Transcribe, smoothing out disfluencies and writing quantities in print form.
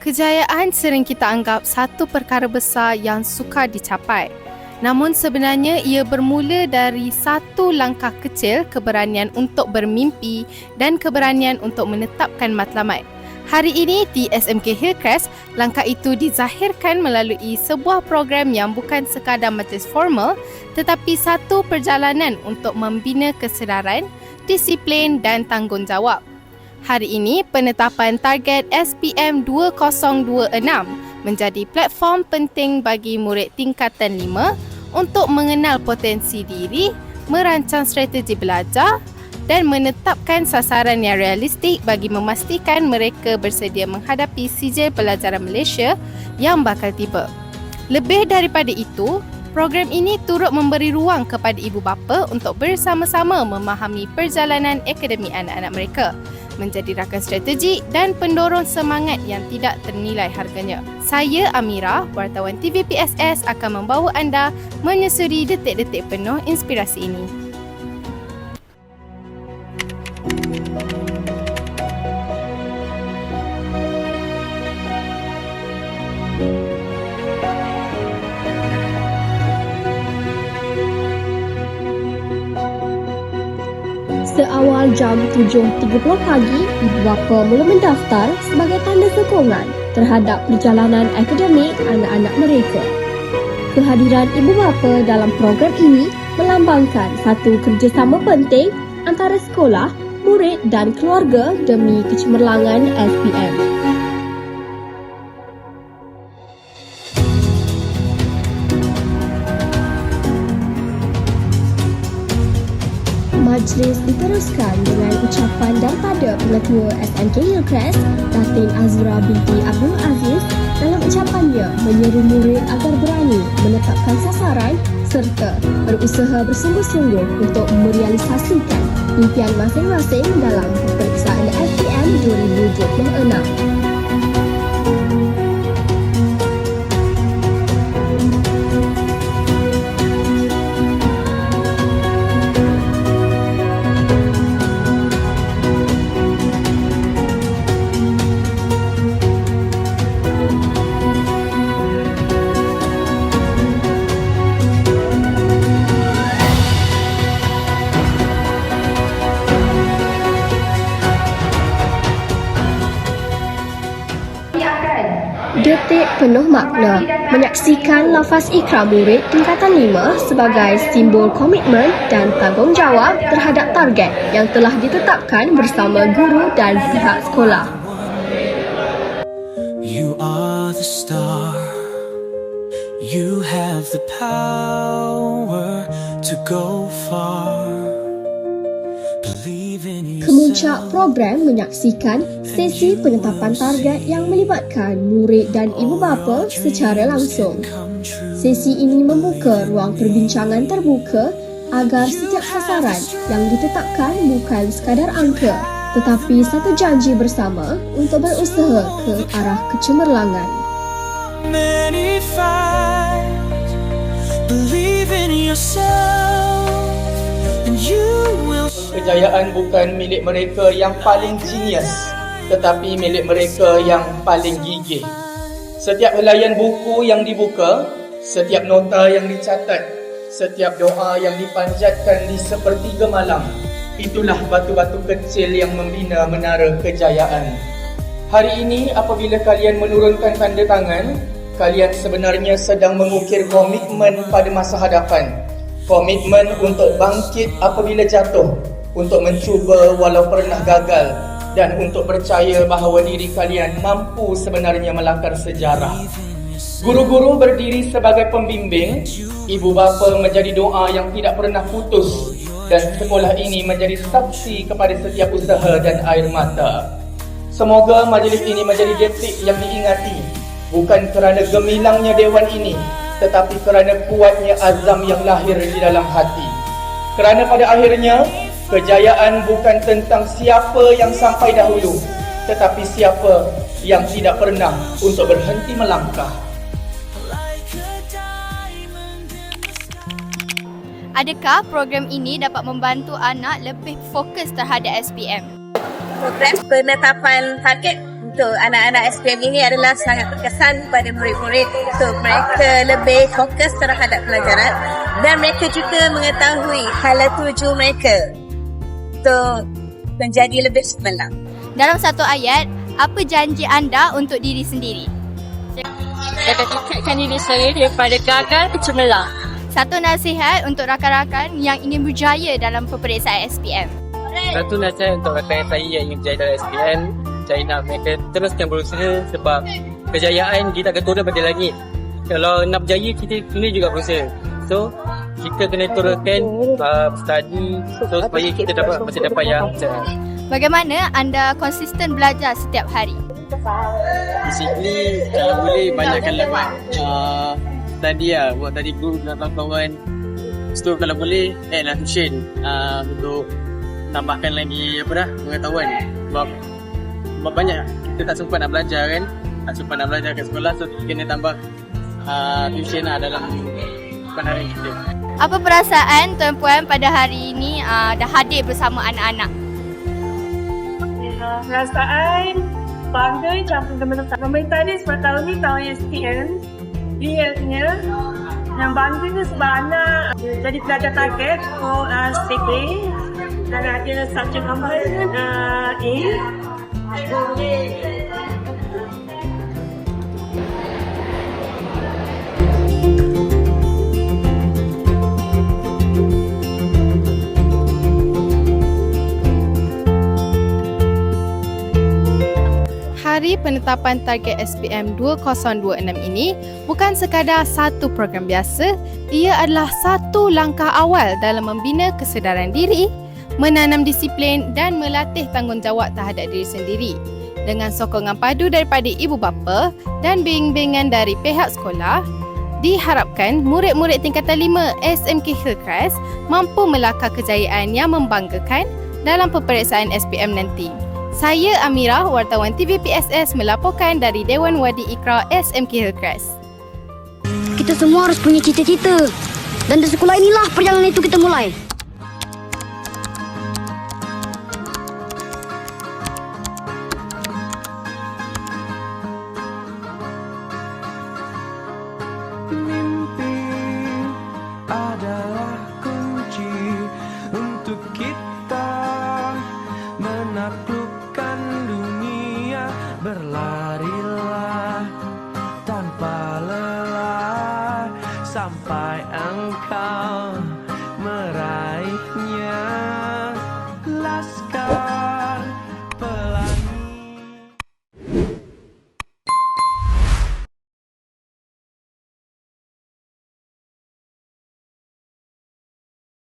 Kejayaan sering kita anggap satu perkara besar yang sukar dicapai. Namun sebenarnya ia bermula dari satu langkah kecil, keberanian untuk bermimpi dan keberanian untuk menetapkan matlamat. Hari ini di SMK Hillcrest, langkah itu dizahirkan melalui sebuah program yang bukan sekadar majlis formal tetapi satu perjalanan untuk membina kesedaran, disiplin dan tanggungjawab. Hari ini, penetapan target SPM 2026 menjadi platform penting bagi murid tingkatan 5 untuk mengenal potensi diri, merancang strategi belajar dan menetapkan sasaran yang realistik bagi memastikan mereka bersedia menghadapi sijil pelajaran Malaysia yang bakal tiba. Lebih daripada itu, program ini turut memberi ruang kepada ibu bapa untuk bersama-sama memahami perjalanan akademik anak-anak mereka, menjadi rakan strategi dan pendorong semangat yang tidak ternilai harganya. Saya Amira, wartawan TVPSS akan membawa anda menyusuri detik-detik penuh inspirasi ini. Seawal jam 7.30 pagi, ibu bapa mula mendaftar sebagai tanda sokongan terhadap perjalanan akademik anak-anak mereka. Kehadiran ibu bapa dalam program ini melambangkan satu kerjasama penting antara sekolah, murid dan keluarga demi kecemerlangan SPM. Majlis diteruskan dengan ucapan daripada Pengetua SMK Hillcrest, Datin Azura binti Abdul Aziz. Dalam ucapannya menyeru murid agar berani menetapkan sasaran serta berusaha bersungguh-sungguh untuk merealisasikan impian masing-masing dalam peperiksaan SPM 2026. Detik penuh makna menyaksikan lafaz ikrar murid tingkatan 5 sebagai simbol komitmen dan tanggungjawab terhadap target yang telah ditetapkan bersama guru dan pihak sekolah. You are the star. You have the power to go far. Kemuncak program menyaksikan sesi penetapan target yang melibatkan murid dan ibu bapa secara langsung. Sesi ini membuka ruang perbincangan terbuka agar setiap sasaran yang ditetapkan bukan sekadar angka, tetapi satu janji bersama untuk berusaha ke arah kecemerlangan. Many fight, believe in yourself, and you will. Kejayaan bukan milik mereka yang paling genius, tetapi milik mereka yang paling gigih. Setiap helaian buku yang dibuka, setiap nota yang dicatat, setiap doa yang dipanjatkan di sepertiga malam, itulah batu-batu kecil yang membina menara kejayaan. Hari ini apabila kalian menurunkan tanda tangan, kalian sebenarnya sedang mengukir komitmen pada masa hadapan. Komitmen untuk bangkit apabila jatuh, untuk mencuba walau pernah gagal, dan untuk percaya bahawa diri kalian mampu sebenarnya melangkar sejarah. Guru-guru berdiri sebagai pembimbing, ibu bapa menjadi doa yang tidak pernah putus, dan sekolah ini menjadi saksi kepada setiap usaha dan air mata. Semoga majlis ini menjadi detik yang diingati, bukan kerana gemilangnya dewan ini, tetapi kerana kuatnya azam yang lahir di dalam hati. Kerana pada akhirnya, Kejayaan bukan tentang siapa yang sampai dahulu, tetapi siapa yang tidak pernah untuk berhenti melangkah. Adakah program ini dapat membantu anak lebih fokus terhadap SPM? Program penetapan target untuk anak-anak SPM ini adalah sangat berkesan pada murid-murid untuk mereka lebih fokus terhadap pelajaran dan mereka juga mengetahui hala tuju mereka untuk menjadi lebih cemerlang. Dalam satu ayat, apa janji anda untuk diri sendiri? Saya tingkatkan diri saya daripada gagal ke cemerlang. Satu nasihat untuk rakan-rakan yang ingin berjaya dalam peperiksaan SPM. Satu nasihat untuk rakan saya yang ingin berjaya dalam SPM, saya nak mereka teruskan berusaha sebab kejayaan kita akan turun pada langit. Kalau nak berjaya, kita kena juga berusaha. So, kita kena turunkan study supaya kita dapat masa depan yang cerah. Bagaimana anda konsisten belajar setiap hari? Basically, kalau boleh banyakkan buat study lah, buat study group dengan kawan-kawan. So, kalau boleh, add lah tuition untuk tambahkan lagi pengetahuan. Sebab banyak kita tak sempat nak belajar kan, tak sempat nak belajar kat sekolah, so kena tambah tuition lah dalam pandangan kita. Apa perasaan Tuan Puan pada hari ini dah hadir bersama anak-anak? Perasaan bangga macam teman-teman pemerintah ni sebab tahun ni tahun SPM dia yang bangga ni sebab anak jadi pelajar target untuk CK dan ada subjek tambahan A. Hari penetapan target SPM 2026 ini bukan sekadar satu program biasa, ia adalah satu langkah awal dalam membina kesedaran diri, menanam disiplin dan melatih tanggungjawab terhadap diri sendiri. Dengan sokongan padu daripada ibu bapa dan bimbingan dari pihak sekolah, diharapkan murid-murid tingkatan 5 SMK Hillcrest mampu melakar kejayaan yang membanggakan dalam peperiksaan SPM nanti. Saya Amira, wartawan TVPSS melaporkan dari Dewan Wadi Ikra SMK Hillcrest. Kita semua harus punya cita-cita. Dan di sekolah inilah perjalanan itu kita mulai. Mimpi adalah kunci untuk kita menaklukkan dunia. Berlarilah tanpa lelah sampai